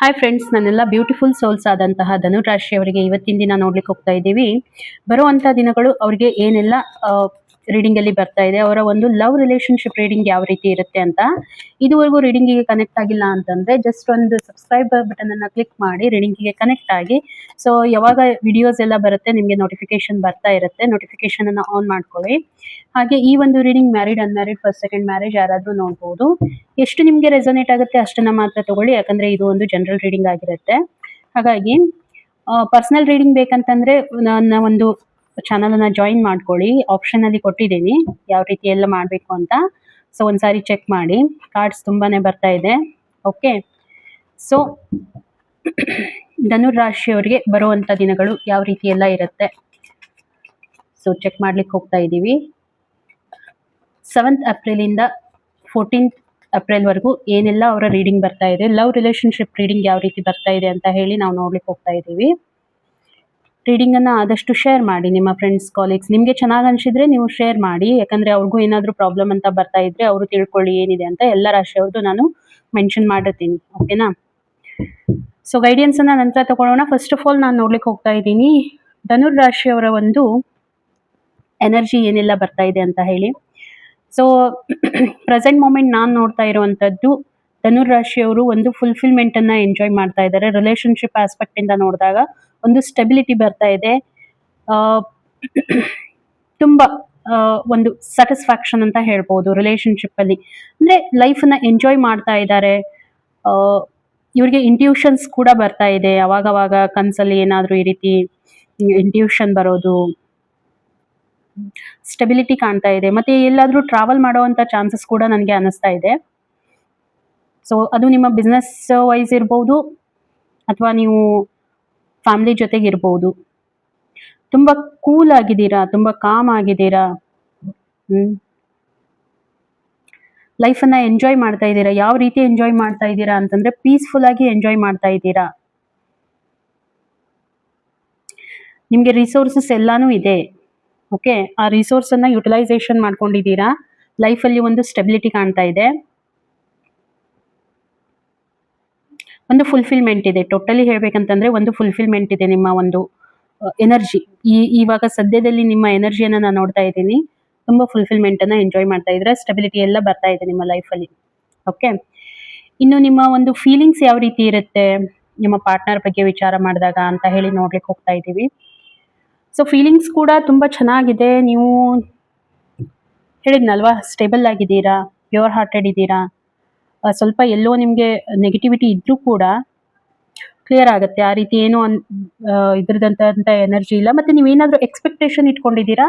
Hi friends, ನನ್ನೆಲ್ಲ beautiful souls ಆದಂತಹ ಧನುರಾಶಿಯವರಿಗೆ ಇವತ್ತಿನ ದಿನ ನೋಡ್ಲಿಕ್ಕೆ ಹೋಗ್ತಾ ಇದ್ದೀವಿ. ಬರುವಂತಹ ದಿನಗಳು ಅವ್ರಿಗೆ ಏನೆಲ್ಲ ರೀಡಿಂಗ್ ಅಲ್ಲಿ ಬರ್ತಾ ಇದೆ, ಅವರ ಒಂದು ಲವ್ ರಿಲೇಶನ್ಶಿಪ್ ರೀಡಿಂಗ್ ಯಾವ ರೀತಿ ಇರುತ್ತೆ ಅಂತ. ಇದುವರೆಗೂ ರೀಡಿಂಗಿಗೆ ಕನೆಕ್ಟ್ ಆಗಿಲ್ಲ ಅಂತಂದ್ರೆ ಜಸ್ಟ್ ಒಂದು ಸಬ್ಸ್ಕ್ರೈಬ್ ಬಟನ್ ಅನ್ನ ಕ್ಲಿಕ್ ಮಾಡಿ ರೀಡಿಂಗಿಗೆ ಕನೆಕ್ಟ್ ಆಗಿ. ಸೊ ಯಾವಾಗ ವಿಡಿಯೋಸ್ ಎಲ್ಲ ಬರುತ್ತೆ ನಿಮಗೆ ನೋಟಿಫಿಕೇಶನ್ ಬರ್ತಾ ಇರುತ್ತೆ, ನೋಟಿಫಿಕೇಶನ್ ಅನ್ನ ಆನ್ ಮಾಡ್ಕೊಳ್ಳಿ. ಹಾಗೆ ಈ ಒಂದು reading married unmarried first second marriage ಯಾರಾದ್ರೂ ನೋಡ್ಬೋದು. ಎಷ್ಟು ನಿಮಗೆ ರೆಸೊನೇಟ್ ಆಗುತ್ತೆ ಅಷ್ಟನ್ನ ಮಾತ್ರ ತಗೊಳ್ಳಿ, ಯಾಕಂದ್ರೆ ಇದು ಒಂದು ಜನರಲ್ ರೀಡಿಂಗ್ ಆಗಿರುತ್ತೆ. ಹಾಗಾಗಿ ಪರ್ಸನಲ್ ರೀಡಿಂಗ್ ಬೇಕಂತಂದ್ರೆ ನನ್ನ ಒಂದು ಚಾನಲ್ ಅನ್ನ ಜಾಯಿನ್ ಮಾಡ್ಕೊಳ್ಳಿ. ಆಪ್ಷನ್ ಅಲ್ಲಿ ಕೊಟ್ಟಿದ್ದೀನಿ ಯಾವ ರೀತಿ ಎಲ್ಲ ಮಾಡಬೇಕು ಅಂತ. ಸೊ ಒಂದ್ಸಾರಿ ಚೆಕ್ ಮಾಡಿ. ಕಾರ್ಡ್ಸ್ ತುಂಬಾನೇ ಬರ್ತಾ ಇದೆ. ಓಕೆ, ಸೊ ಧನುರ್ ರಾಶಿಯವರಿಗೆ ಬರುವಂತ ದಿನಗಳು ಯಾವ ರೀತಿ ಎಲ್ಲ ಇರುತ್ತೆ, ಸೊ ಚೆಕ್ ಮಾಡ್ಲಿಕ್ಕೆ ಹೋಗ್ತಾ ಇದ್ದೀವಿ. 7th ಏಪ್ರಿಲ್ ಇಂದ 14th ಏಪ್ರಿಲ್ ವರೆಗೂ ಏನೆಲ್ಲ ಅವರ ರೀಡಿಂಗ್ ಬರ್ತಾ ಇದೆ, ಲವ್ ರಿಲೇಶನ್ಶಿಪ್ ರೀಡಿಂಗ್ ಯಾವ ರೀತಿ ಬರ್ತಾ ಇದೆ ಅಂತ ಹೇಳಿ ನಾವು ನೋಡ್ಲಿಕ್ಕೆ ಹೋಗ್ತಾ ಇದ್ದೀವಿ. ರೀಡಿಂಗ್ ಅನ್ನ ಆದಷ್ಟು ಶೇರ್ ಮಾಡಿ ನಿಮ್ಮ ಫ್ರೆಂಡ್ಸ್ ಕಾಲೀಗ್ಸ್. ನಿಮಗೆ ಚೆನ್ನಾಗಿ ಅನ್ಸಿದ್ರೆ ನೀವು ಶೇರ್ ಮಾಡಿ, ಯಾಕಂದ್ರೆ ಅವ್ರಿಗೂ ಏನಾದರೂ ಪ್ರಾಬ್ಲಮ್ ಅಂತ ಬರ್ತಾ ಇದ್ರೆ ಅವರು ತಿಳ್ಕೊಳ್ಳಿ ಏನಿದೆ ಅಂತ. ಎಲ್ಲ ರಾಶಿಯವ್ರದ್ದು ನಾನು ಮೆನ್ಷನ್ ಮಾಡಿರ್ತೀನಿ, ಓಕೆನಾ. ಸೊ ಗೈಡೆನ್ಸ್ ಅನ್ನ ನಂತರ ತಗೊಳ್ಳೋಣ. ಫಸ್ಟ್ ಆಫ್ ಆಲ್ ನಾನು ನೋಡ್ಲಿಕ್ಕೆ ಹೋಗ್ತಾ ಇದ್ದೀನಿ ಧನುರ್ ರಾಶಿಯವರ ಒಂದು ಎನರ್ಜಿ ಏನೆಲ್ಲ ಬರ್ತಾ ಇದೆ ಅಂತ ಹೇಳಿ. ಸೊ ಪ್ರೆಸೆಂಟ್ ಮೂಮೆಂಟ್ ನಾನು ನೋಡ್ತಾ ಇರುವಂತದ್ದು ಧನುರ್ ರಾಶಿಯವರು ಒಂದು ಫುಲ್ಫಿಲ್ಮೆಂಟ್ ಅನ್ನ ಎಂಜಾಯ್ ಮಾಡ್ತಾ ಇದ್ದಾರೆ. ರಿಲೇಶನ್ಶಿಪ್ ಆಸ್ಪೆಕ್ಟ್ ಇಂದ ನೋಡಿದಾಗ ಒಂದು ಸ್ಟೆಬಿಲಿಟಿ ಬರ್ತಾ ಇದೆ. ತುಂಬಾ ಒಂದು ಸ್ಯಾಟಿಸ್ಫ್ಯಾಕ್ಷನ್ ಅಂತ ಹೇಳ್ಬೋದು ರಿಲೇಶನ್ಶಿಪ್ ಅಲ್ಲಿ. ಅಂದ್ರೆ ಲೈಫ್ ಅನ್ನ ಎಂಜಾಯ್ ಮಾಡ್ತಾ ಇದ್ದಾರೆ. ಇವ್ರಿಗೆ ಇಂಟ್ಯೂಷನ್ಸ್ ಕೂಡ ಬರ್ತಾ ಇದೆ. ಅವಾಗವಾಗ ಕನ್ಸಲ್ಲಿ ಏನಾದ್ರೂ ಈ ರೀತಿ ಇಂಟ್ಯೂಷನ್ ಬರೋದು, ಸ್ಟೆಬಿಲಿಟಿ ಕಾಣ್ತಾ ಇದೆ. ಮತ್ತೆ ಎಲ್ಲಾದ್ರೂ ಟ್ರಾವೆಲ್ ಮಾಡುವಂತ ಚಾನ್ಸಸ್ ಕೂಡ ನನಗೆ ಅನಿಸ್ತಾ ಇದೆ. ಸೊ ಅದು ನಿಮ್ಮ ಬಿಸ್ನೆಸ್ ವೈಸ್ ಇರ್ಬೋದು ಅಥವಾ ನೀವು ಫ್ಯಾಮಿಲಿ ಜೊತೆಗೆ ಇರ್ಬೋದು. ತುಂಬಾ ಕೂಲ್ ಆಗಿದ್ದೀರಾ, ತುಂಬಾ ಕಾಮ್ ಆಗಿದ್ದೀರಾ. ಲೈಫ್ ಅನ್ನ ಎಂಜಾಯ್ ಮಾಡ್ತಾ ಇದ್ದೀರಾ. ಯಾವ ರೀತಿ ಎಂಜಾಯ್ ಮಾಡ್ತಾ ಇದ್ದೀರಾ ಅಂತಂದ್ರೆ ಪೀಸ್ಫುಲ್ ಆಗಿ ಎಂಜಾಯ್ ಮಾಡ್ತಾ ಇದ್ದೀರಾ. ನಿಮ್ಗೆ ರಿಸೋರ್ಸಸ್ ಎಲ್ಲಾನು ಇದೆ. ಓಕೆ, ಆ ರಿಸೋರ್ಸ್ ಅನ್ನ ಯುಟಿಲೈಸೇಷನ್ ಮಾಡ್ಕೊಂಡಿದ್ದೀರಾ. ಲೈಫಲ್ಲಿ ಒಂದು ಸ್ಟೆಬಿಲಿಟಿ ಕಾಣ್ತಾ ಇದೆ, ಒಂದು ಫುಲ್ಫಿಲ್ಮೆಂಟ್ ಇದೆ. ಟೋಟಲಿ ಹೇಳ್ಬೇಕಂತಂದ್ರೆ ಒಂದು ಫುಲ್ಫಿಲ್ಮೆಂಟ್ ಇದೆ. ನಿಮ್ಮ ಒಂದು ಎನರ್ಜಿ ಇವಾಗ ಸದ್ಯದಲ್ಲಿ ನಿಮ್ಮ ಎನರ್ಜಿಯನ್ನ ನಾನು ನೋಡ್ತಾ ಇದ್ದೀನಿ. ತುಂಬಾ ಫುಲ್ಫಿಲ್ಮೆಂಟ್ ಅನ್ನ ಎಂಜಾಯ್ ಮಾಡ್ತಾ ಇದ್ರೆ, ಸ್ಟೆಬಿಲಿಟಿ ಎಲ್ಲ ಬರ್ತಾ ಇದೆ ನಿಮ್ಮ ಲೈಫಲ್ಲಿ. ಓಕೆ, ಇನ್ನು ನಿಮ್ಮ ಒಂದು ಫೀಲಿಂಗ್ಸ್ ಯಾವ ರೀತಿ ಇರುತ್ತೆ ನಿಮ್ಮ ಪಾರ್ಟ್ನರ್ ಬಗ್ಗೆ ವಿಚಾರ ಮಾಡಿದಾಗ ಅಂತ ಹೇಳಿ ನೋಡ್ಲಿಕ್ಕೆ ಹೋಗ್ತಾ ಇದ್ದೀವಿ. ಸೊ ಫೀಲಿಂಗ್ಸ್ ಕೂಡ ತುಂಬಾ ಚೆನ್ನಾಗಿದೆ. ನೀವು ಹೇಳಿದ್ನಲ್ವಾ, ಸ್ಟೇಬಲ್ ಆಗಿದ್ದೀರಾ, ಪ್ಯೂರ್ ಹಾರ್ಟೆಡ್ ಇದ್ದೀರಾ. ಸ್ವಲ್ಪ ಎಲ್ಲೋ ನಿಮಗೆ ನೆಗೆಟಿವಿಟಿ ಇದ್ರೂ ಕೂಡ ಕ್ಲಿಯರ್ ಆಗುತ್ತೆ. ಆ ರೀತಿ ಏನು ಇದ್ರದಂತ ಎನರ್ಜಿ ಇಲ್ಲ. ಮತ್ತೆ ನೀವೇನಾದ್ರೂ ಎಕ್ಸ್ಪೆಕ್ಟೇಷನ್ ಇಟ್ಕೊಂಡಿದ್ದೀರಾ,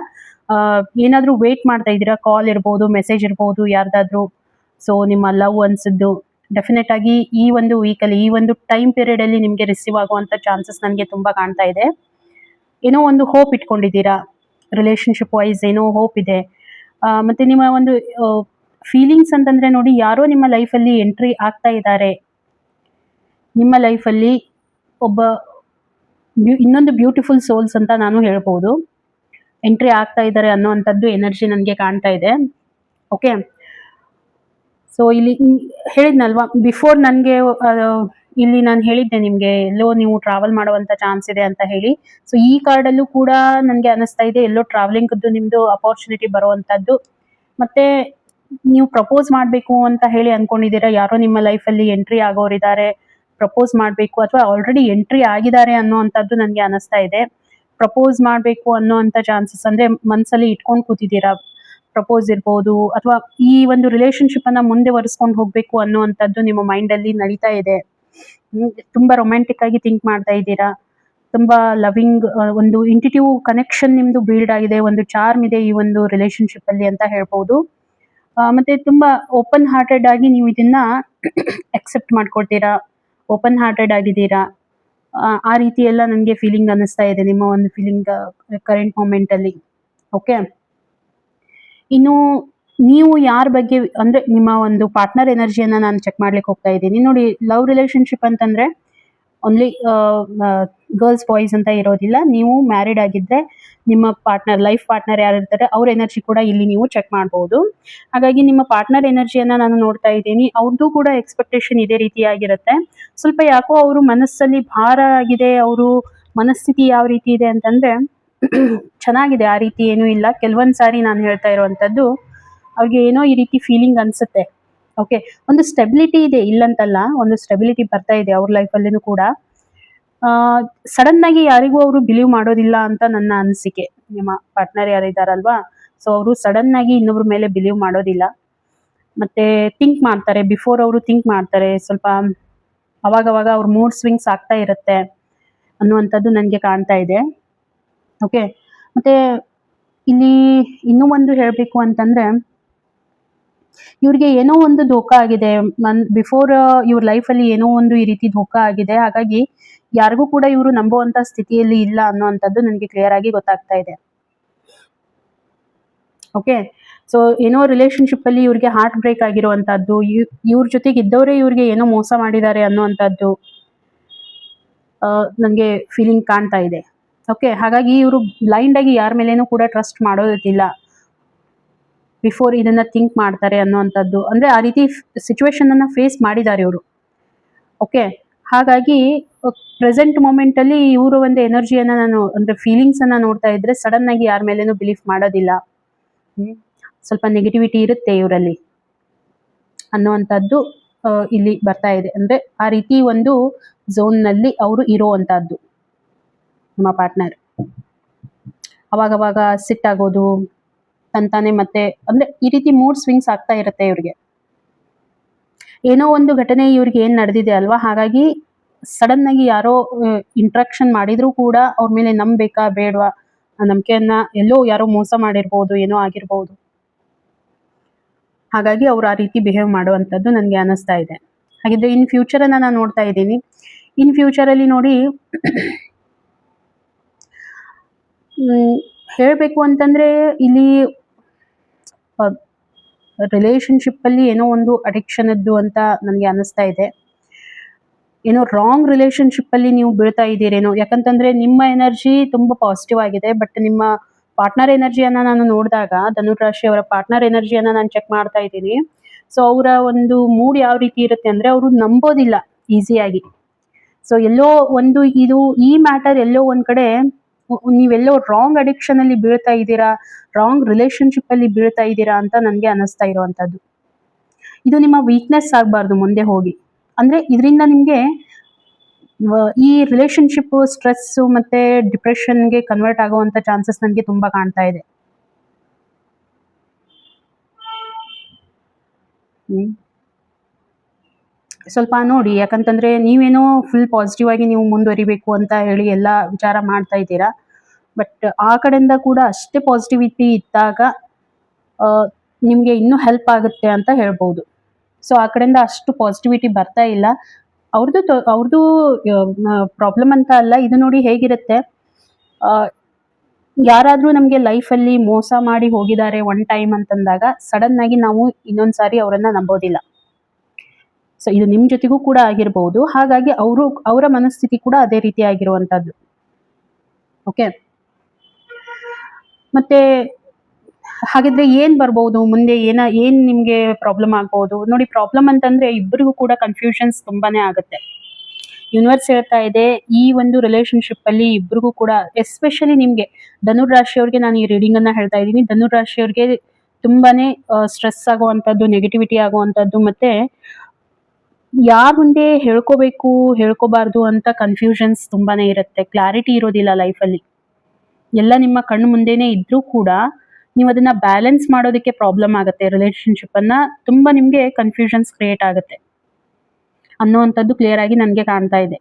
ಏನಾದ್ರೂ ವೇಟ್ ಮಾಡ್ತಾ ಇದ್ದೀರಾ, ಕಾಲ್ ಇರ್ಬೋದು, ಮೆಸೇಜ್ ಇರ್ಬೋದು ಯಾರ್ದಾದ್ರೂ. ಸೊ ನಿಮ್ಮ ಲವ್ ಅನ್ಸಿದ್ದು ಡೆಫಿನೆಟ್ ಆಗಿ ಈ ಒಂದು ವೀಕಲ್ಲಿ, ಈ ಒಂದು ಟೈಮ್ ಪೀರಿಯಡ್ ಅಲ್ಲಿ ನಿಮಗೆ ರಿಸೀವ್ ಆಗುವಂತ ಚಾನ್ಸಸ್ ನನಗೆ ತುಂಬಾ ಕಾಣ್ತಾ ಇದೆ. ಏನೋ ಒಂದು ಹೋಪ್ ಇಟ್ಕೊಂಡಿದ್ದೀರಾ, ರಿಲೇಶನ್ಶಿಪ್ ವೈಸ್ ಏನೋ ಹೋಪ್ ಇದೆ. ಮತ್ತೆ ನಿಮ್ಮ ಒಂದು ಫೀಲಿಂಗ್ಸ್ ಅಂತಂದ್ರೆ ನೋಡಿ, ಯಾರೋ ನಿಮ್ಮ ಲೈಫಲ್ಲಿ ಎಂಟ್ರಿ ಆಗ್ತಾ ಇದ್ದಾರೆ. ನಿಮ್ಮ ಲೈಫಲ್ಲಿ ಒಬ್ಬ ಇನ್ನೊಂದು ಬ್ಯೂಟಿಫುಲ್ ಸೋಲ್ಸ್ ಅಂತ ನಾನು ಹೇಳ್ಬೋದು, ಎಂಟ್ರಿ ಆಗ್ತಾ ಇದ್ದಾರೆ ಅನ್ನೋವಂಥದ್ದು ಎನರ್ಜಿ ನನಗೆ ಕಾಣ್ತಾ ಇದೆ. ಓಕೆ, ಸೊ ಇಲ್ಲಿ ಹೇಳಿದ್ನಲ್ವಾ ಬಿಫೋರ್, ನನಗೆ ಇಲ್ಲಿ ನಾನು ಹೇಳಿದ್ದೆ ನಿಮಗೆ ಎಲ್ಲೋ ನೀವು ಟ್ರಾವೆಲ್ ಮಾಡುವಂತ ಚಾನ್ಸ್ ಇದೆ ಅಂತ ಹೇಳಿ. ಸೊ ಈ ಕಾರ್ಡಲ್ಲೂ ಕೂಡ ನನಗೆ ಅನಿಸ್ತಾ ಇದೆ ಎಲ್ಲೋ ಟ್ರಾವೆಲಿಂಗ್ದು ನಿಮ್ದು ಅಪಾರ್ಚುನಿಟಿ ಬರುವಂತದ್ದು. ಮತ್ತೆ ನೀವು ಪ್ರಪೋಸ್ ಮಾಡಬೇಕು ಅಂತ ಹೇಳಿ ಅನ್ಕೊಂಡಿದ್ದೀರಾ. ಯಾರೋ ನಿಮ್ಮ ಲೈಫಲ್ಲಿ ಎಂಟ್ರಿ ಆಗೋರಿದ್ದಾರೆ, ಪ್ರಪೋಸ್ ಮಾಡಬೇಕು ಅಥವಾ ಆಲ್ರೆಡಿ ಎಂಟ್ರಿ ಆಗಿದ್ದಾರೆ ಅನ್ನೋವಂಥದ್ದು ನನಗೆ ಅನಿಸ್ತಾ ಇದೆ. ಪ್ರಪೋಸ್ ಮಾಡಬೇಕು ಅನ್ನೋವಂಥ ಚಾನ್ಸಸ್ ಅಂದ್ರೆ ಮನಸ್ಸಲ್ಲಿ ಇಟ್ಕೊಂಡು ಕೂತಿದ್ದೀರಾ. ಪ್ರಪೋಸ್ ಇರ್ಬೋದು ಅಥವಾ ಈ ಒಂದು ರಿಲೇಶನ್ಶಿಪ್ ಅನ್ನ ಮುಂದೆ ಒರೆಸ್ಕೊಂಡು ಹೋಗ್ಬೇಕು ಅನ್ನೋವಂಥದ್ದು ನಿಮ್ಮ ಮೈಂಡ್ ಅಲ್ಲಿ ನಡೀತಾ ಇದೆ. ತುಂಬಾ ರೊಮ್ಯಾಂಟಿಕ್ ಆಗಿ ಥಿಂಕ್ ಮಾಡ್ತಾ ಇದ್ದೀರಾ. ತುಂಬಾ ಲವಿಂಗ್ ಒಂದು ಇಂಟಿಟಿವ್ ಕನೆಕ್ಷನ್ ನಿಮ್ದು ಬಿಲ್ಡ್ ಆಗಿದೆ, ಒಂದು ಚಾರ್ಮ್ ಇದೆ ಈ ಒಂದು ರಿಲೇಶನ್ಶಿಪ್ ಅಲ್ಲಿ ಅಂತ ಹೇಳ್ಬೋದು. ಮತ್ತೆ ತುಂಬಾ ಓಪನ್ ಹಾರ್ಟೆಡ್ ಆಗಿ ನೀವು ಇದನ್ನ ಅಕ್ಸೆಪ್ಟ್ ಮಾಡ್ಕೊಳ್ತೀರಾ, ಓಪನ್ ಹಾರ್ಟೆಡ್ ಆಗಿದ್ದೀರಾ. ಆ ರೀತಿ ಎಲ್ಲ ನನಗೆ ಫೀಲಿಂಗ್ ಅನ್ನಿಸ್ತಾ ಇದೆ ನಿಮ್ಮ ಒಂದು ಫೀಲಿಂಗ್ ಕರೆಂಟ್ ಮೂಮೆಂಟ್ ಅಲ್ಲಿ. ಓಕೆ, ಇನ್ನು ನೀವು ಯಾರ ಬಗ್ಗೆ ಅಂದ್ರೆ ನಿಮ್ಮ ಒಂದು ಪಾರ್ಟ್ನರ್ ಎನರ್ಜಿಯನ್ನ ನಾನು ಚೆಕ್ ಮಾಡ್ಲಿಕ್ಕೆ ಹೋಗ್ತಾ ಇದ್ದೀನಿ. ನೋಡಿ, ಲವ್ ರಿಲೇಶನ್ಶಿಪ್ ಅಂತಂದ್ರೆ ಓನ್ಲಿ ಗರ್ಲ್ಸ್ ಬಾಯ್ಸ್ ಅಂತ ಇರೋದಿಲ್ಲ. ನೀವು ಮ್ಯಾರಿಡ್ ಆಗಿದ್ರೆ ನಿಮ್ಮ ಪಾರ್ಟ್ನರ್, ಲೈಫ್ ಪಾರ್ಟ್ನರ್ ಯಾರು ಇರ್ತಾರೆ ಅವ್ರ ಎನರ್ಜಿ ಕೂಡ ಇಲ್ಲಿ ನೀವು ಚೆಕ್ ಮಾಡ್ಬೋದು. ಹಾಗಾಗಿ ನಿಮ್ಮ ಪಾರ್ಟ್ನರ್ ಎನರ್ಜಿಯನ್ನ ನಾನು ನೋಡ್ತಾ ಇದ್ದೀನಿ. ಅವ್ರದ್ದು ಕೂಡ ಎಕ್ಸ್ಪೆಕ್ಟೇಷನ್ ಇದೇ ರೀತಿಯಾಗಿರುತ್ತೆ. ಸ್ವಲ್ಪ ಯಾಕೋ ಅವರು ಮನಸ್ಸಲ್ಲಿ ಭಾರ ಆಗಿದೆ, ಅವರು ಮನಸ್ಥಿತಿ ಯಾವ ರೀತಿ ಇದೆ ಅಂತಂದ್ರೆ ಚೆನ್ನಾಗಿದೆ, ಆ ರೀತಿ ಏನೂ ಇಲ್ಲ. ಕೆಲವೊಂದು ಸಾರಿ ನಾನು ಹೇಳ್ತಾ ಇರುವಂತದ್ದು ಅವ್ರಿಗೆ ಏನೋ ಈ ರೀತಿ ಫೀಲಿಂಗ್ ಅನ್ಸುತ್ತೆ. ಓಕೆ, ಒಂದು ಸ್ಟೆಬಿಲಿಟಿ ಇದೆ, ಇಲ್ಲಂತಲ್ಲ, ಒಂದು ಸ್ಟೆಬಿಲಿಟಿ ಬರ್ತಾ ಇದೆ ಅವ್ರ ಲೈಫಲ್ಲಿನೂ ಕೂಡ. ಸಡನ್ ಆಗಿ ಯಾರಿಗೂ ಅವರು ಬಿಲೀವ್ ಮಾಡೋದಿಲ್ಲ ಅಂತ ನನ್ನ ಅನಿಸಿಕೆ. ನಿಮ್ಮ ಪಾರ್ಟ್ನರ್ ಯಾರಿದಾರಲ್ವಾ, ಸೊ ಅವರು ಸಡನ್ ಆಗಿ ಇನ್ನೊಬ್ರ ಮೇಲೆ ಬಿಲೀವ್ ಮಾಡೋದಿಲ್ಲ. ಮತ್ತೆ ಥಿಂಕ್ ಮಾಡ್ತಾರೆ, ಬಿಫೋರ್ ಅವರು ಥಿಂಕ್ ಮಾಡ್ತಾರೆ. ಸ್ವಲ್ಪ ಅವಾಗವಾಗ ಅವ್ರ ಮೂಡ್ ಸ್ವಿಂಗ್ಸ್ ಆಗ್ತಾ ಇರುತ್ತೆ ಅನ್ನುವಂಥದ್ದು ನನಗೆ ಕಾಣ್ತಾ ಇದೆ. ಓಕೆ, ಮತ್ತೆ ಇಲ್ಲಿ ಇನ್ನೂ ಒಂದು ಹೇಳಬೇಕು ಅಂತಂದ್ರೆ, ಇವ್ರಿಗೆ ಏನೋ ಒಂದು ಧೋಕಾ ಆಗಿದೆ. ಬಿಫೋರ್ ಇವ್ರ ಲೈಫಲ್ಲಿ ಏನೋ ಒಂದು ಈ ರೀತಿ ಧೋಕಾ ಆಗಿದೆ. ಹಾಗಾಗಿ ಯಾರಿಗೂ ಕೂಡ ಇವರು ನಂಬುವಂತ ಸ್ಥಿತಿಯಲ್ಲಿ ಇಲ್ಲ ಅನ್ನೋವಂಥದ್ದು ನನಗೆ ಕ್ಲಿಯರ್ ಆಗಿ ಗೊತ್ತಾಗ್ತಾ ಇದೆ. ಓಕೆ, ಸೊ ಏನೋ ರಿಲೇಶನ್ಶಿಪ್ ಅಲ್ಲಿ ಇವ್ರಿಗೆ ಹಾರ್ಟ್ ಬ್ರೇಕ್ ಆಗಿರುವಂತಹದ್ದು, ಇವ್ರ ಜೊತೆಗೆ ಇದ್ದವರೇ ಇವ್ರಿಗೆ ಏನೋ ಮೋಸ ಮಾಡಿದ್ದಾರೆ ಅನ್ನುವಂಥದ್ದು ನನಗೆ ಫೀಲಿಂಗ್ ಕಾಣ್ತಾ ಇದೆ. ಓಕೆ, ಹಾಗಾಗಿ ಇವರು ಬ್ಲೈಂಡ್ ಆಗಿ ಯಾರ ಮೇಲೇನೂ ಕೂಡ ಟ್ರಸ್ಟ್ ಮಾಡೋದಿಲ್ಲ. ಬಿಫೋರ್ ಇದನ್ನ ಥಿಂಕ್ ಮಾಡ್ತಾರೆ ಅನ್ನುವಂಥದ್ದು, ಅಂದ್ರೆ ಆ ರೀತಿ ಸಿಚುವೇಶನ್ ಅನ್ನ ಫೇಸ್ ಮಾಡಿದ್ದಾರೆ ಇವರು. ಓಕೆ, ಹಾಗಾಗಿ ಪ್ರೆಸೆಂಟ್ ಮೂಮೆಂಟ್ ಅಲ್ಲಿ ಇವರು ಒಂದು ಎನರ್ಜಿಯನ್ನ ನಾನು ಅಂದ್ರೆ ಫೀಲಿಂಗ್ಸ್ ಅನ್ನ ನೋಡ್ತಾ ಇದ್ರೆ ಸಡನ್ ಆಗಿ ಯಾರ ಮೇಲೇನೂ ಬಿಲೀಫ್ ಮಾಡೋದಿಲ್ಲ. ಸ್ವಲ್ಪ ನೆಗೆಟಿವಿಟಿ ಇರುತ್ತೆ ಇವರಲ್ಲಿ ಅನ್ನುವಂಥದ್ದು ಇಲ್ಲಿ ಬರ್ತಾ ಇದೆ. ಅಂದ್ರೆ ಆ ರೀತಿ ಒಂದು ಝೋನ್ ನಲ್ಲಿ ಅವರು ಇರುವಂತಹದ್ದು ನಮ್ಮ ಪಾರ್ಟ್ನರ್. ಅವಾಗವಾಗ ಸಿಟ್ಟಾಗೋದು ತಂತಾನೆ, ಮತ್ತೆ ಅಂದ್ರೆ ಈ ರೀತಿ ಮೂಡ್ ಸ್ವಿಂಗ್ಸ್ ಆಗ್ತಾ ಇರುತ್ತೆ ಇವ್ರಿಗೆ. ಏನೋ ಒಂದು ಘಟನೆ ಇವ್ರಿಗೆ ಏನ್ ನಡೆದಿದೆ ಅಲ್ವಾ, ಹಾಗಾಗಿ ಸಡನ್ ಆಗಿ ಯಾರೋ ಇಂಟ್ರಾಕ್ಷನ್ ಮಾಡಿದ್ರು ಕೂಡ ಅವ್ರ ಮೇಲೆ ನಂಬೇಕಾ ಬೇಡವಾ, ಆ ನಂಬಿಕೆಯನ್ನ ಎಲ್ಲೋ ಯಾರೋ ಮೋಸ ಮಾಡಿರ್ಬೋದು, ಏನೋ ಆಗಿರ್ಬೋದು. ಹಾಗಾಗಿ ಅವ್ರು ಆ ರೀತಿ ಬಿಹೇವ್ ಮಾಡುವಂಥದ್ದು ನನಗೆ ಅನಿಸ್ತಾ ಇದೆ. ಹಾಗಿದ್ರೆ ಇನ್ ಫ್ಯೂಚರ್ ಅನ್ನ ನಾನು ನೋಡ್ತಾ ಇದ್ದೀನಿ. ಇನ್ ಫ್ಯೂಚರ್ ಅಲ್ಲಿ ನೋಡಿ ಹೇಳಬೇಕು ಅಂತಂದ್ರೆ ಇಲ್ಲಿ ರಿಲೇಶನ್ಶಿಪ್ ಅಲ್ಲಿ ಏನೋ ಒಂದು ಅಡಿಕ್ಷನ್ ಇದ್ದು ಅಂತ ನನಗೆ ಅನಿಸ್ತಾ ಇದೆ. ಏನೋ ರಾಂಗ್ ರಿಲೇಶನ್ಶಿಪ್ ಅಲ್ಲಿ ನೀವು ಬೀಳ್ತಾ ಇದ್ದೀರೇನೋ, ಯಾಕಂತಂದ್ರೆ ನಿಮ್ಮ ಎನರ್ಜಿ ತುಂಬಾ ಪಾಸಿಟಿವ್ ಆಗಿದೆ. ಬಟ್ ನಿಮ್ಮ ಪಾರ್ಟ್ನರ್ ಎನರ್ಜಿಯನ್ನ ನಾನು ನೋಡಿದಾಗ, ಧನುರಾಶಿ ಅವರ ಪಾರ್ಟ್ನರ್ ಎನರ್ಜಿಯನ್ನ ನಾನು ಚೆಕ್ ಮಾಡ್ತಾ ಇದ್ದೀನಿ. ಸೊ ಅವರ ಒಂದು ಮೂಡ್ ಯಾವ ರೀತಿ ಇರುತ್ತೆ ಅಂದ್ರೆ, ಅವರು ನಂಬೋದಿಲ್ಲ ಈಸಿಯಾಗಿ. ಸೊ ಎಲ್ಲೋ ಒಂದು ಇದು ಈ ಮ್ಯಾಟರ್ ಎಲ್ಲೋ ಒಂದ್ ಕಡೆ ನೀವೆಲ್ಲೋ ರಾಂಗ್ ಅಡಿಕ್ಷನ್ ಅಲ್ಲಿ ಬೀಳ್ತಾ ಇದ್ದೀರಾ, ರಾಂಗ್ ರಿಲೇಶನ್ಶಿಪ್ ಅಲ್ಲಿ ಬೀಳ್ತಾ ಇದ್ದೀರಾ ಅಂತ ನನಗೆ ಅನಿಸ್ತಾ ಇರುವಂತದ್ದು. ಇದು ನಿಮ್ಮ ವೀಕ್ನೆಸ್ ಆಗಬಾರ್ದು ಮುಂದೆ ಹೋಗಿ. ಅಂದ್ರೆ ಇದರಿಂದ ನಿಮ್ಗೆ ಈ ರಿಲೇಶನ್ಶಿಪ್ ಸ್ಟ್ರೆಸ್ ಮತ್ತೆ ಡಿಪ್ರೆಷನ್ಗೆ ಕನ್ವರ್ಟ್ ಆಗುವಂತ ಚಾನ್ಸಸ್ ನನಗೆ ತುಂಬಾ ಕಾಣ್ತಾ ಇದೆ. ಸ್ವಲ್ಪ ನೋಡಿ, ಯಾಕಂತಂದ್ರೆ ನೀವೇನೋ ಫುಲ್ ಪಾಸಿಟಿವ್ ಆಗಿ ನೀವು ಮುಂದುವರಿಬೇಕು ಅಂತ ಹೇಳಿ ಎಲ್ಲ ವಿಚಾರ ಮಾಡ್ತಾ ಇದ್ದೀರಾ. ಬಟ್ ಆ ಕಡೆಯಿಂದ ಕೂಡ ಅಷ್ಟೇ ಪಾಸಿಟಿವಿಟಿ ಇದ್ದಾಗ ನಿಮಗೆ ಇನ್ನೂ ಹೆಲ್ಪ್ ಆಗುತ್ತೆ ಅಂತ ಹೇಳ್ಬೋದು. ಸೊ ಆ ಕಡೆಯಿಂದ ಅಷ್ಟು ಪಾಸಿಟಿವಿಟಿ ಬರ್ತಾ ಇಲ್ಲ. ಅವ್ರದ್ದು ಪ್ರಾಬ್ಲಮ್ ಅಂತ ಅಲ್ಲ. ಇದು ನೋಡಿ ಹೇಗಿರುತ್ತೆ, ಯಾರಾದ್ರೂ ನಮಗೆ ಲೈಫಲ್ಲಿ ಮೋಸ ಮಾಡಿ ಹೋಗಿದ್ದಾರೆ ಒನ್ ಟೈಮ್ ಅಂತಂದಾಗ ಸಡನ್ ಆಗಿ ನಾವು ಇನ್ನೊಂದ್ಸಾರಿ ಅವರನ್ನ ನಂಬೋದಿಲ್ಲ. ಸೊ ಇದು ನಿಮ್ ಜೊತೆಗೂ ಕೂಡ ಆಗಿರ್ಬಹುದು. ಹಾಗಾಗಿ ಅವರ ಮನಸ್ಥಿತಿ ಕೂಡ ಅದೇ ರೀತಿ ಆಗಿರುವಂತದ್ದು. ಓಕೆ, ಮತ್ತೆ ಹಾಗಿದ್ರೆ ಏನ್ ಬರ್ಬೋದು ಮುಂದೆ, ಏನ್ ನಿಮ್ಗೆ ಪ್ರಾಬ್ಲಮ್ ಆಗ್ಬಹುದು ನೋಡಿ. ಪ್ರಾಬ್ಲಮ್ ಅಂತಂದ್ರೆ ಇಬ್ಬರಿಗೂ ಕೂಡ ಕನ್ಫ್ಯೂಷನ್ಸ್ ತುಂಬಾನೇ ಆಗುತ್ತೆ. ಯೂನಿವರ್ಸ್ ಹೇಳ್ತಾ ಇದೆ, ಈ ಒಂದು ರಿಲೇಶನ್ಶಿಪ್ ಅಲ್ಲಿ ಇಬ್ಬರಿಗೂ ಕೂಡ, ಎಸ್ಪೆಷಲಿ ನಿಮ್ಗೆ ಧನುರಾಶಿಯವ್ರಿಗೆ ನಾನು ಈ ರೀಡಿಂಗ್ ಅನ್ನ ಹೇಳ್ತಾ ಇದ್ದೀನಿ. ಧನುರಾಶಿಯವ್ರಿಗೆ ತುಂಬಾನೇ ಸ್ಟ್ರೆಸ್ ಆಗುವಂತದ್ದು, ನೆಗೆಟಿವಿಟಿ ಆಗುವಂತದ್ದು, ಮತ್ತೆ ಯಾರ ಮುಂದೆ ಹೇಳ್ಕೋಬೇಕು ಹೇಳ್ಕೋಬಾರ್ದು ಅಂತ ಕನ್ಫ್ಯೂಷನ್ಸ್ ತುಂಬಾನೇ ಇರುತ್ತೆ. ಕ್ಲಾರಿಟಿ ಇರೋದಿಲ್ಲ ಲೈಫಲ್ಲಿ. ಎಲ್ಲ ನಿಮ್ಮ ಕಣ್ಣು ಮುಂದೆನೆ ಇದ್ರೂ ಕೂಡ ನೀವು ಅದನ್ನ ಬ್ಯಾಲೆನ್ಸ್ ಮಾಡೋದಕ್ಕೆ ಪ್ರಾಬ್ಲಮ್ ಆಗುತ್ತೆ. ರಿಲೇಶನ್ಶಿಪ್ ಅನ್ನ ತುಂಬಾ ನಿಮ್ಗೆ ಕನ್ಫ್ಯೂಷನ್ಸ್ ಕ್ರಿಯೇಟ್ ಆಗುತ್ತೆ ಅನ್ನುವಂಥದ್ದು ಕ್ಲಿಯರ್ ಆಗಿ ನನಗೆ ಕಾಣ್ತಾ ಇದೆ.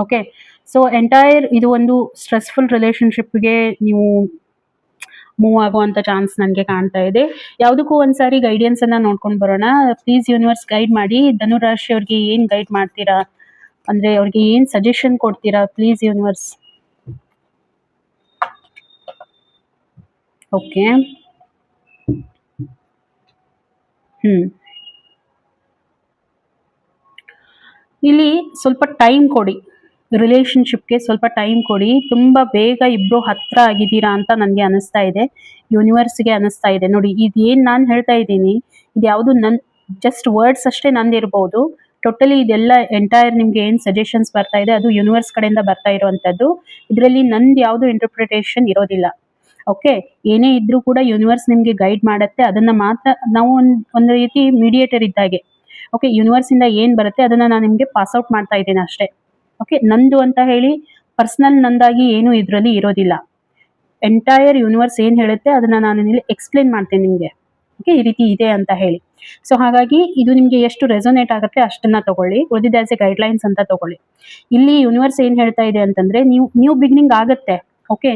ಓಕೆ, ಸೊ ಎಂಟೈರ್ ಇದು ಒಂದು ಸ್ಟ್ರೆಸ್ಫುಲ್ ರಿಲೇಶನ್ಶಿಪ್ಗೆ ನೀವು ಮೂವ್ ಆಗುವಂತ ಚಾನ್ಸ್ ನನಗೆ ಕಾಣ್ತಾ ಇದೆ. ಯಾವುದಕ್ಕೂ ಒಂದ್ಸಾರಿ ಗೈಡೆನ್ಸ್ ಅನ್ನ ನೋಡ್ಕೊಂಡು ಬರೋಣ. ಪ್ಲೀಸ್ ಯೂನಿವರ್ಸ್ ಗೈಡ್ ಮಾಡಿ. ಧನುರಾಶಿ ಅವ್ರಿಗೆ ಏನ್ ಗೈಡ್ ಮಾಡ್ತೀರಾ, ಅಂದ್ರೆ ಅವ್ರಿಗೆ ಏನ್ ಸಜೆಷನ್ ಕೊಡ್ತೀರಾ ಪ್ಲೀಸ್ ಯೂನಿವರ್ಸ್. ಓಕೆ, ಇಲ್ಲಿ ಸ್ವಲ್ಪ ಟೈಮ್ ಕೊಡಿ, ರಿಲೇಶನ್ಶಿಪ್ಗೆ ಸ್ವಲ್ಪ ಟೈಮ್ ಕೊಡಿ. ತುಂಬ ಬೇಗ ಇಬ್ಬರು ಹತ್ರ ಆಗಿದ್ದೀರಾ ಅಂತ ನನಗೆ ಅನಿಸ್ತಾ ಇದೆ, ಯೂನಿವರ್ಸ್ಗೆ ಅನಿಸ್ತಾ ಇದೆ. ನೋಡಿ, ಇದೇನು ನಾನು ಹೇಳ್ತಾ ಇದ್ದೀನಿ, ಇದು ಯಾವುದು ನನ್ನ ಜಸ್ಟ್ ವರ್ಡ್ಸ್ ಅಷ್ಟೇ ನಂದಿರ್ಬೋದು. ಟೋಟಲಿ ಇದೆಲ್ಲ ಎಂಟೈರ್ ನಿಮ್ಗೆ ಏನು ಸಜೆಷನ್ಸ್ ಬರ್ತಾ ಇದೆ ಅದು ಯೂನಿವರ್ಸ್ ಕಡೆಯಿಂದ ಬರ್ತಾ ಇರುವಂಥದ್ದು. ಇದರಲ್ಲಿ ನಂದು ಯಾವುದು ಇಂಟರ್ಪ್ರಿಟೇಷನ್ ಇರೋದಿಲ್ಲ. ಓಕೆ, ಏನೇ ಇದ್ರೂ ಕೂಡ ಯೂನಿವರ್ಸ್ ನಿಮಗೆ ಗೈಡ್ ಮಾಡುತ್ತೆ. ಅದನ್ನ ಮಾತ್ರ ನಾವು ಒಂದು ರೀತಿ ಮೀಡಿಯೇಟರ್ ಇದ್ದಾಗೆ. ಓಕೆ, ಯೂನಿವರ್ಸ್ ಇಂದ ಏನು ಬರುತ್ತೆ ಅದನ್ನ ನಾನು ನಿಮಗೆ ಪಾಸ್ ಔಟ್ ಮಾಡ್ತಾ ಇದ್ದೇನೆ ಅಷ್ಟೇ. ಓಕೆ, ನಂದು ಅಂತ ಹೇಳಿ ಪರ್ಸನಲ್ ನಂದಾಗಿ ಏನು ಇದರಲ್ಲಿ ಇರೋದಿಲ್ಲ. ಎಂಟೈರ್ ಯೂನಿವರ್ಸ್ ಏನು ಹೇಳುತ್ತೆ ಅದನ್ನ ನಾನು ಇಲ್ಲಿ ಎಕ್ಸ್ಪ್ಲೇನ್ ಮಾಡ್ತೇನೆ ನಿಮಗೆ. ಓಕೆ, ಈ ರೀತಿ ಇದೆ ಅಂತ ಹೇಳಿ. ಸೊ ಹಾಗಾಗಿ ಇದು ನಿಮಗೆ ಎಷ್ಟು ರೆಸೊನೇಟ್ ಆಗುತ್ತೆ ಅಷ್ಟನ್ನ ತಗೊಳ್ಳಿ, ಉಳಿದಿದ್ದು ಆಸ್ ಎ ಗೈಡ್ಲೈನ್ಸ್ ಅಂತ ತಗೊಳ್ಳಿ. ಇಲ್ಲಿ ಯೂನಿವರ್ಸ್ ಏನು ಹೇಳ್ತಾ ಇದೆ ಅಂತಂದ್ರೆ, ನ್ಯೂ ಬಿಗಿನಿಂಗ್ ಆಗುತ್ತೆ. ಓಕೆ,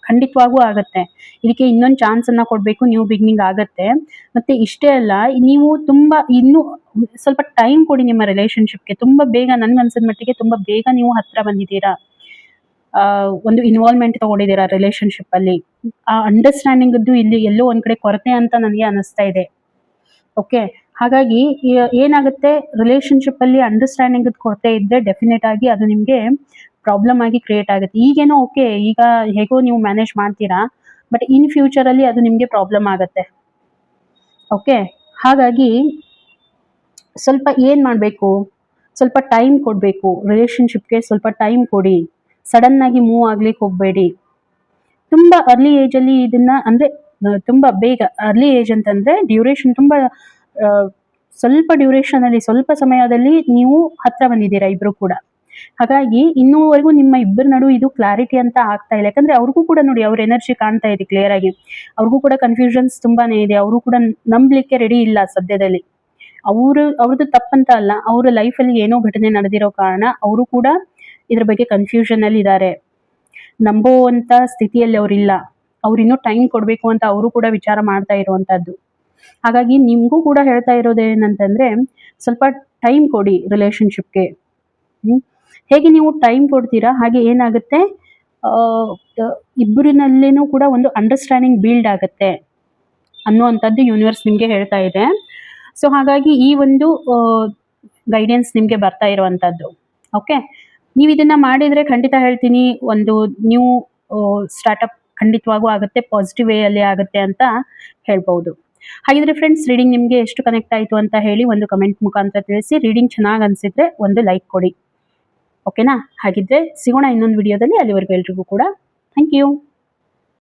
ಖಂಡಿತವಾಗೂ ಆಗತ್ತೆ. ಇದಕ್ಕೆ ಇನ್ನೊಂದು ಚಾನ್ಸ್ ಅನ್ನ ಕೊಡಬೇಕು, ನ್ಯೂ ಬಿಗಿನಿಂಗ್ ಆಗತ್ತೆ. ಮತ್ತೆ ಇಷ್ಟೇ ಅಲ್ಲ, ನೀವು ತುಂಬಾ ಇನ್ನೂ ಸ್ವಲ್ಪ ಟೈಮ್ ಕೊಡಿ ನಿಮ್ಮ ರಿಲೇಶನ್ಶಿಪ್ಗೆ. ತುಂಬಾ ಬೇಗ ನನ್ಗನ್ಸಿದ ಮಟ್ಟಿಗೆ ತುಂಬಾ ಬೇಗ ನೀವು ಹತ್ರ ಬಂದಿದ್ದೀರಾ. ಒಂದು ಇನ್ವಾಲ್ವ್ಮೆಂಟ್ ತಗೊಂಡಿದ್ದೀರಾ ರಿಲೇಶನ್ಶಿಪ್ ಅಲ್ಲಿ. ಆ ಅಂಡರ್ಸ್ಟ್ಯಾಂಡಿಂಗ್ ಇಲ್ಲಿ ಎಲ್ಲೋ ಒಂದ್ ಕಡೆ ಕೊರತೆ ಅಂತ ನನಗೆ ಅನಿಸ್ತಾ ಇದೆ. ಓಕೆ, ಹಾಗಾಗಿ ಏನಾಗುತ್ತೆ, ರಿಲೇಶನ್ಶಿಪ್ ಅಲ್ಲಿ ಅಂಡರ್ಸ್ಟ್ಯಾಂಡಿಂಗ್ ಕೊರತೆ ಇದ್ರೆ ಡೆಫಿನೆಟ್ ಆಗಿ ಅದು ನಿಮ್ಗೆ ಪ್ರಾಬ್ಲಮ್ ಆಗಿ ಕ್ರಿಯೇಟ್ ಆಗುತ್ತೆ. ಈಗೇನೋ ಓಕೆ, ಈಗ ಹೇಗೋ ನೀವು ಮ್ಯಾನೇಜ್ ಮಾಡ್ತೀರಾ, ಬಟ್ ಇನ್ ಫ್ಯೂಚರ್ ಅಲ್ಲಿ ಅದು ನಿಮ್ಗೆ ಪ್ರಾಬ್ಲಮ್ ಆಗುತ್ತೆ. ಓಕೆ, ಹಾಗಾಗಿ ಸ್ವಲ್ಪ ಏನ್ ಮಾಡಬೇಕು, ಸ್ವಲ್ಪ ಟೈಮ್ ಕೊಡಬೇಕು ರಿಲೇಶನ್ಶಿಪ್ಗೆ. ಸ್ವಲ್ಪ ಟೈಮ್ ಕೊಡಿ, ಸಡನ್ ಆಗಿ ಮೂವ್ ಆಗ್ಲಿಕ್ಕೆ ಹೋಗಬೇಡಿ. ತುಂಬಾ ಅರ್ಲಿ ಏಜ್ ಅಲ್ಲಿ ಇದನ್ನ ಅಂದ್ರೆ ತುಂಬಾ ಬೇಗ, ಅರ್ಲಿ ಏಜ್ ಅಂತಂದ್ರೆ ಡ್ಯೂರೇಷನ್ ತುಂಬಾ ಸ್ವಲ್ಪ ಡ್ಯೂರೇಷನ್ ಅಲ್ಲಿ, ಸ್ವಲ್ಪ ಸಮಯದಲ್ಲಿ ನೀವು ಹತ್ರ ಬಂದಿದ್ದೀರಾ ಇಬ್ರು ಕೂಡ. ಹಾಗಾಗಿ ಇನ್ನೂವರೆಗೂ ನಿಮ್ಮ ಇಬ್ಬರ ನಡು ಇದು ಕ್ಲಾರಿಟಿ ಅಂತ ಆಗ್ತಾ ಇಲ್ಲ. ಯಾಕಂದ್ರೆ ಅವ್ರಿಗೂ ಕೂಡ ನೋಡಿ, ಅವ್ರ ಎನರ್ಜಿ ಕಾಣ್ತಾ ಇದೆ ಕ್ಲಿಯರ್ ಆಗಿ. ಅವ್ರಿಗೂ ಕೂಡ ಕನ್ಫ್ಯೂಷನ್ಸ್ ತುಂಬಾನೇ ಇದೆ. ಅವರು ಕೂಡ ನಂಬಲಿಕ್ಕೆ ರೆಡಿ ಇಲ್ಲ ಸದ್ಯದಲ್ಲಿ. ಅವ್ರದ್ದು ತಪ್ಪಂತ ಅಲ್ಲ, ಅವರ ಲೈಫಲ್ಲಿ ಏನೋ ಘಟನೆ ನಡೆದಿರೋ ಕಾರಣ ಅವರು ಕೂಡ ಇದ್ರ ಬಗ್ಗೆ ಕನ್ಫ್ಯೂಷನ್ ಅಲ್ಲಿ ಇದ್ದಾರೆ. ನಂಬುವಂತ ಸ್ಥಿತಿಯಲ್ಲಿ ಅವರಿಲ್ಲ. ಅವ್ರು ಇನ್ನೂ ಟೈಮ್ ಕೊಡಬೇಕು ಅಂತ ಅವರು ಕೂಡ ವಿಚಾರ ಮಾಡ್ತಾ ಇರುವಂತದ್ದು. ಹಾಗಾಗಿ ನಿಮ್ಗೂ ಕೂಡ ಹೇಳ್ತಾ ಇರೋದೇನಂತಂದ್ರೆ, ಸ್ವಲ್ಪ ಟೈಮ್ ಕೊಡಿ ರಿಲೇಶನ್ಶಿಪ್ಗೆ. ಹೇಗೆ ನೀವು ಟೈಮ್ ಕೊಡ್ತೀರಾ ಹಾಗೆ ಏನಾಗುತ್ತೆ, ಇಬ್ಬರಿನಲ್ಲೇನೂ ಕೂಡ ಒಂದು ಅಂಡರ್ಸ್ಟ್ಯಾಂಡಿಂಗ್ ಬಿಲ್ಡ್ ಆಗುತ್ತೆ ಅನ್ನುವಂಥದ್ದು ಯೂನಿವರ್ಸ್ ನಿಮಗೆ ಹೇಳ್ತಾ ಇದೆ. ಸೊ ಹಾಗಾಗಿ ಈ ಒಂದು ಗೈಡೆನ್ಸ್ ನಿಮಗೆ ಬರ್ತಾ ಇರುವಂತದ್ದು. ಓಕೆ, ನೀವು ಇದನ್ನ ಮಾಡಿದ್ರೆ ಖಂಡಿತ ಹೇಳ್ತೀನಿ, ಒಂದು ನ್ಯೂ ಸ್ಟಾರ್ಟ್ಅಪ್ ಖಂಡಿತವಾಗೂ ಆಗುತ್ತೆ, ಪಾಸಿಟಿವ್ ವೇ ಅಲ್ಲಿ ಆಗುತ್ತೆ ಅಂತ ಹೇಳ್ಬಹುದು. ಹಾಗಿದ್ರೆ ಫ್ರೆಂಡ್ಸ್, ರೀಡಿಂಗ್ ನಿಮಗೆ ಎಷ್ಟು ಕನೆಕ್ಟ್ ಆಯಿತು ಅಂತ ಹೇಳಿ ಒಂದು ಕಮೆಂಟ್ ಮುಖಾಂತರ ತಿಳಿಸಿ. ರೀಡಿಂಗ್ ಚೆನ್ನಾಗಿ ಅನಿಸಿದ್ರೆ ಒಂದು ಲೈಕ್ ಕೊಡಿ. ಓಕೆನಾ? ಹಾಗಿದ್ರೆ ಸಿಗೋಣ ಇನ್ನೊಂದು ವಿಡಿಯೋದಲ್ಲಿ. ಅಲ್ಲಿವರೆಗೂ ಎಲ್ರಿಗೂ ಕೂಡ ಥ್ಯಾಂಕ್ ಯು.